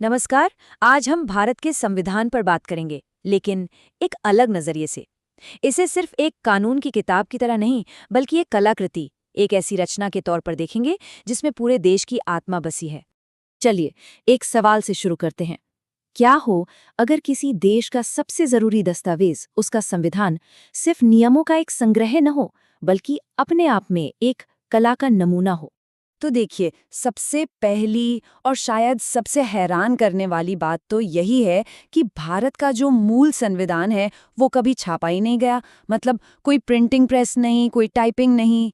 नमस्कार। आज हम भारत के संविधान पर बात करेंगे, लेकिन एक अलग नजरिए से। इसे सिर्फ एक कानून की किताब की तरह नहीं, बल्कि एक कलाकृति, एक ऐसी रचना के तौर पर देखेंगे जिसमें पूरे देश की आत्मा बसी है। चलिए, एक सवाल से शुरू करते हैं। क्या हो अगर किसी देश का सबसे जरूरी दस्तावेज, उसका संविधान, सिर्फ नियमों का एक संग्रह न हो, बल्कि अपने आप में एक कला का नमूना हो? तो देखिए, सबसे पहली और शायद सबसे हैरान करने वाली बात तो यही है कि भारत का जो मूल संविधान है वो कभी छापा ही नहीं गया। मतलब कोई प्रिंटिंग प्रेस नहीं, कोई टाइपिंग नहीं।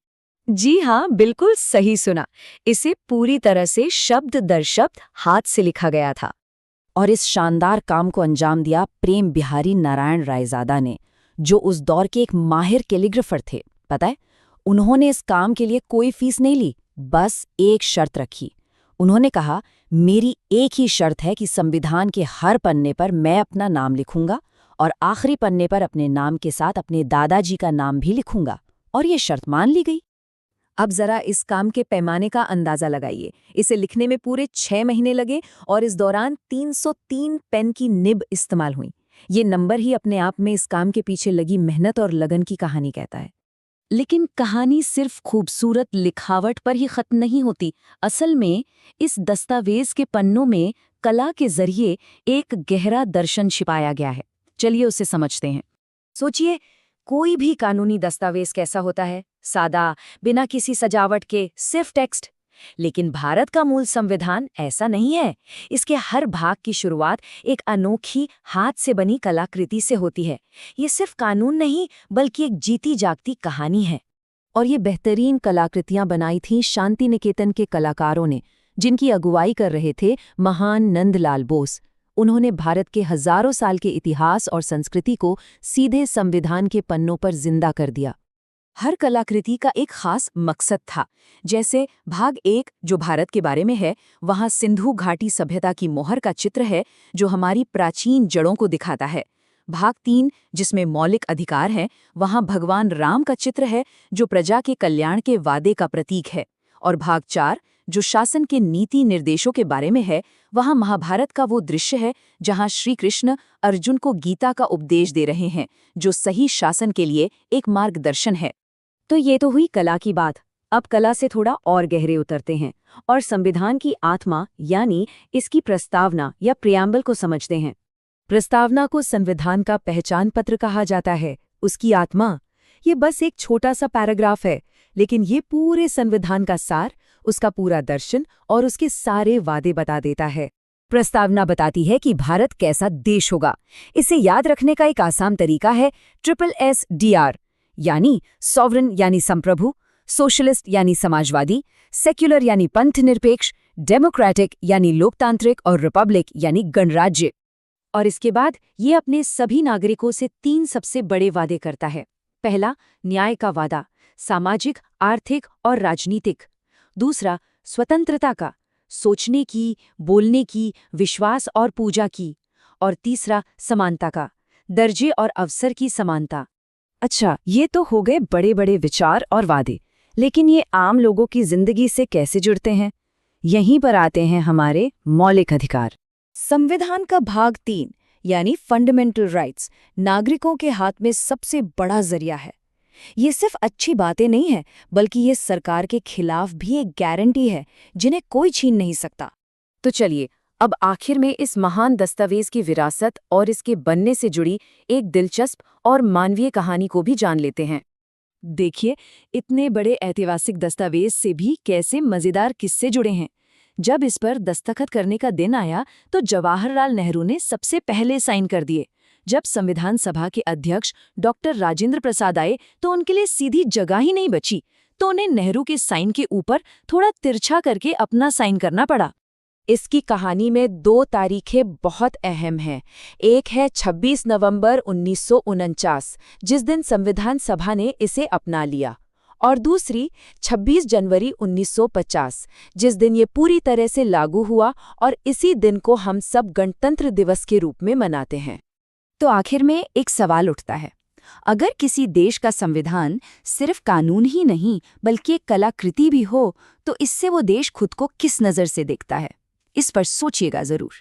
जी हाँ, बिल्कुल सही सुना। इसे पूरी तरह से शब्द दर शब्द हाथ से लिखा गया था। और इस शानदार काम को अंजाम दिया प्रेम बिहारी नारायण रायजादा ने, जो उस दौर के एक माहिर कैलीग्राफर थे। पता है, उन्होंने इस काम के लिए कोई फीस नहीं ली, बस एक शर्त रखी। उन्होंने कहा, मेरी एक ही शर्त है कि संविधान के हर पन्ने पर मैं अपना नाम लिखूंगा और आखिरी पन्ने पर अपने नाम के साथ अपने दादाजी का नाम भी लिखूंगा। और ये शर्त मान ली गई। अब जरा इस काम के पैमाने का अंदाजा लगाइए। इसे लिखने में पूरे 6 महीने लगे और इस दौरान 303 पेन की निब इस्तेमाल हुई। ये नंबर ही अपने आप में इस काम के पीछे लगी मेहनत और लगन की कहानी कहता है। लेकिन कहानी सिर्फ खूबसूरत लिखावट पर ही खत्म नहीं होती। असल में इस दस्तावेज के पन्नों में कला के जरिए एक गहरा दर्शन छिपाया गया है। चलिए उसे समझते हैं। सोचिए, कोई भी कानूनी दस्तावेज कैसा होता है? सादा, बिना किसी सजावट के, सिर्फ टेक्स्ट। लेकिन भारत का मूल संविधान ऐसा नहीं है। इसके हर भाग की शुरुआत एक अनोखी हाथ से बनी कलाकृति से होती है। ये सिर्फ कानून नहीं, बल्कि एक जीती जागती कहानी है। और ये बेहतरीन कलाकृतियां बनाई थीं शांति निकेतन के कलाकारों ने, जिनकी अगुवाई कर रहे थे महान नंदलाल बोस। उन्होंने भारत के हजारों साल के इतिहास और संस्कृति को सीधे संविधान के पन्नों पर जिंदा कर दिया। हर कलाकृति का एक खास मकसद था। जैसे भाग 1 जो भारत के बारे में है, वहाँ सिंधु घाटी सभ्यता की मोहर का चित्र है, जो हमारी प्राचीन जड़ों को दिखाता है। भाग 3 जिसमें मौलिक अधिकार है, वहाँ भगवान राम का चित्र है, जो प्रजा के कल्याण के वादे का प्रतीक है। और भाग 4 जो शासन के नीति निर्देशों के बारे में है, वहाँ महाभारत का वो दृश्य है जहाँ श्री कृष्ण अर्जुन को गीता का उपदेश दे रहे हैं, जो सही शासन के लिए एक मार्गदर्शन है। तो ये तो हुई कला की बात। अब कला से थोड़ा और गहरे उतरते हैं और संविधान की आत्मा यानी इसकी प्रस्तावना या प्रियम्बल को समझते हैं। प्रस्तावना को संविधान का पहचान पत्र कहा जाता है। उसकी आत्मा, ये बस एक छोटा सा पैराग्राफ है, लेकिन ये पूरे संविधान का सार, उसका पूरा दर्शन और उसके सारे वादे बता देता है। प्रस्तावना बताती है कि भारत कैसा देश होगा। इसे याद रखने का एक आसान तरीका है SSDR, यानी सॉवरन यानी संप्रभु, सोशलिस्ट यानी समाजवादी, सेक्युलर यानी पंथनिरपेक्ष, डेमोक्रेटिक यानी लोकतांत्रिक और रिपब्लिक यानी गणराज्य। और इसके बाद ये अपने सभी नागरिकों से 3 सबसे बड़े वादे करता है। पहला, न्याय का वादा, सामाजिक, आर्थिक और राजनीतिक। दूसरा, स्वतंत्रता का, सोचने की, बोलने की, विश्वास और पूजा की। और तीसरा, समानता का, दर्जे और अवसर की समानता। अच्छा, ये तो हो गए बड़े बड़े विचार और वादे, लेकिन ये आम लोगों की जिंदगी से कैसे जुड़ते हैं? यहीं पर आते हैं हमारे मौलिक अधिकार। संविधान का भाग 3 यानी फंडामेंटल राइट्स नागरिकों के हाथ में सबसे बड़ा जरिया है। ये सिर्फ अच्छी बातें नहीं है, बल्कि ये सरकार के खिलाफ भी एक गारंटी है, जिन्हें कोई छीन नहीं सकता। तो चलिए, अब आखिर में इस महान दस्तावेज की विरासत और इसके बनने से जुड़ी एक दिलचस्प और मानवीय कहानी को भी जान लेते हैं। देखिए, इतने बड़े ऐतिहासिक दस्तावेज से भी कैसे मजेदार किस्से जुड़े हैं। जब इस पर दस्तखत करने का दिन आया, तो जवाहरलाल नेहरू ने सबसे पहले साइन कर दिए। जब संविधान सभा के अध्यक्ष डॉक्टर राजेंद्र प्रसाद आए, तो उनके लिए सीधी जगह ही नहीं बची, तो उन्हें नेहरू के साइन के ऊपर थोड़ा तिरछा करके अपना साइन करना पड़ा। इसकी कहानी में 2 तारीखें बहुत अहम हैं। एक है 26 नवंबर 1949, जिस दिन संविधान सभा ने इसे अपना लिया, और दूसरी 26 जनवरी 1950, जिस दिन ये पूरी तरह से लागू हुआ, और इसी दिन को हम सब गणतंत्र दिवस के रूप में मनाते हैं। तो आखिर में एक सवाल उठता है, अगर किसी देश का संविधान सिर्फ कानून ही नहीं बल्कि एक कलाकृति भी हो, तो इससे वो देश खुद को किस नज़र से देखता है? इस पर सोचिएगा जरूर।